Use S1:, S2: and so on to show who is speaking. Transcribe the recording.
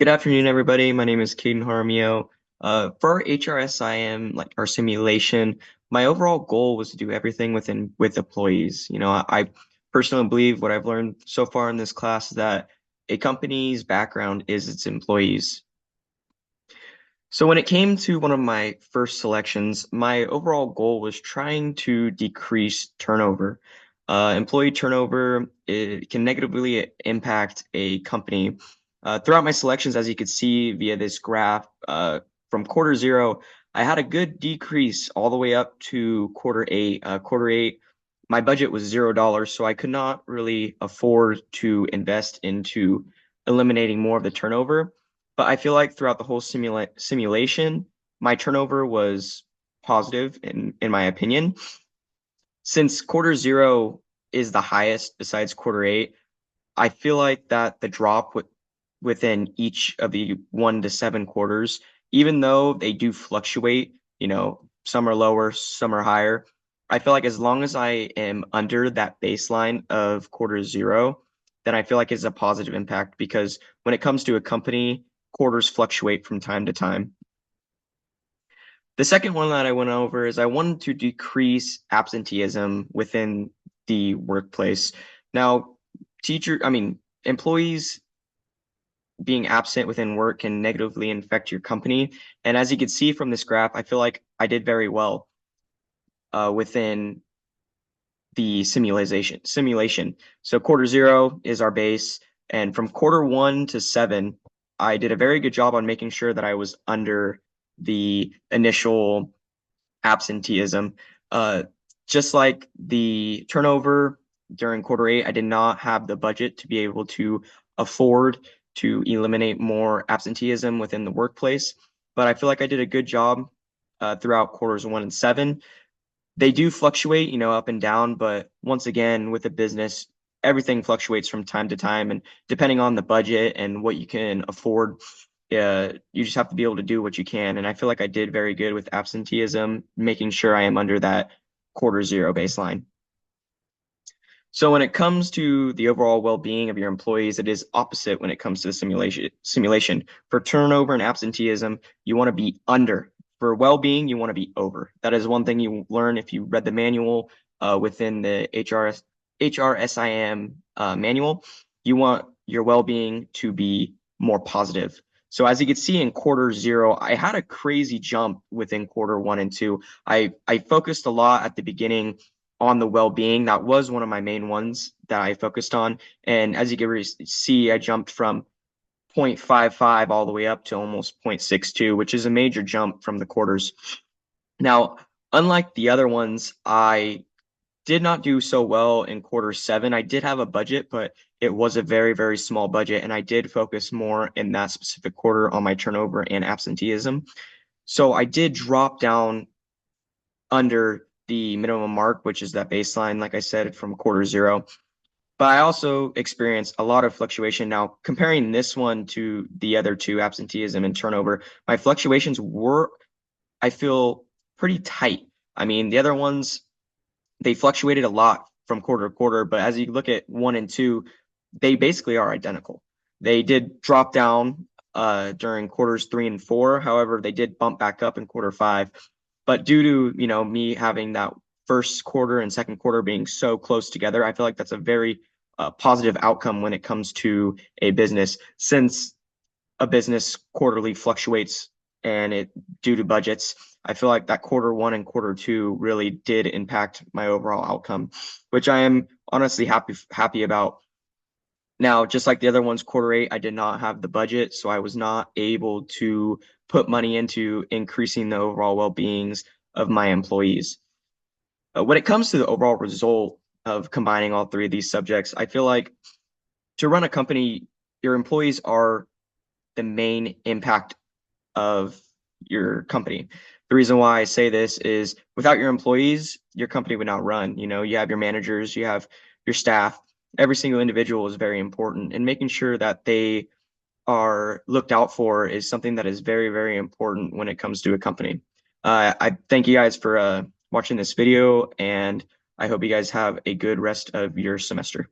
S1: Good afternoon, everybody. My name is Caden Jaramillo. For our HRSIM, like our simulation, my overall goal was to do everything with employees. I personally believe what I've learned so far in this class is that a company's background is its employees. So when it came to one of my first selections, my overall goal was trying to decrease turnover. Employee turnover, it can negatively impact a company. Throughout my selections, as you could see via this graph, from quarter zero, I had a good decrease all the way up to quarter eight. Quarter eight, my budget was $0, so I could not really afford to invest into eliminating more of the turnover. But I feel like throughout the whole simulation, my turnover was positive in my opinion. Since quarter zero is the highest besides quarter eight, I feel like that the drop within each of the 1 to 7 quarters, even though they do fluctuate, some are lower, some are higher. I feel like as long as I am under that baseline of quarter zero, then I feel like it's a positive impact because when it comes to a company, quarters fluctuate from time to time. The second one that I went over is I wanted to decrease absenteeism within the workplace. Now, employees being absent within work can negatively affect your company. And as you can see from this graph, I feel like I did very well within the simulation. So quarter zero is our base, and from quarter 1 to 7, I did a very good job on making sure that I was under the initial absenteeism. Just like the turnover during quarter eight, I did not have the budget to be able to afford to eliminate more absenteeism within the workplace, but I feel like I did a good job throughout quarters 1 and 7. They do fluctuate, up and down, but once again, with a business, everything fluctuates from time to time, and depending on the budget and what you can afford, you just have to be able to do what you can. And I feel like I did very good with absenteeism, making sure I am under that quarter zero baseline. So when it comes to the overall well-being of your employees, it is opposite when it comes to the simulation. For turnover and absenteeism, you want to be under. For well-being, you want to be over. That is one thing you learn if you read the manual within the HRSIM manual. You want your well-being to be more positive. So as you can see in quarter zero, I had a crazy jump within quarter 1 and 2. I focused a lot at the beginning on the well-being. That was one of my main ones that I focused on. And as you can see, I jumped from 0.55 all the way up to almost 0.62, which is a major jump from the quarters. Now, unlike the other ones, I did not do so well in quarter 7. I did have a budget, but it was a very, very small budget. And I did focus more in that specific quarter on my turnover and absenteeism. So I did drop down under the minimum mark, which is that baseline, like I said, from quarter zero. But I also experienced a lot of fluctuation. Now, comparing this one to the other two, absenteeism and turnover, my fluctuations were, I feel, pretty tight. I mean, the other ones, they fluctuated a lot from quarter to quarter, but as you look at 1 and 2, they basically are identical. They did drop down during quarters 3 and 4. However, they did bump back up in quarter 5. But due to, me having that first quarter and second quarter being so close together, I feel like that's a very positive outcome when it comes to a business, since a business quarterly fluctuates and it due to budgets. I feel like that quarter 1 and quarter 2 really did impact my overall outcome, which I am honestly happy about. Now, just like the other ones, quarter 8, I did not have the budget, so I was not able to put money into increasing the overall well-beings of my employees. When it comes to the overall result of combining all three of these subjects, I feel like to run a company, your employees are the main impact of your company. The reason why I say this is without your employees, your company would not run. You have your managers, you have your staff. Every single individual is very important, and making sure that they are looked out for is something that is very, very important when it comes to a company. I thank you guys for watching this video, and I hope you guys have a good rest of your semester.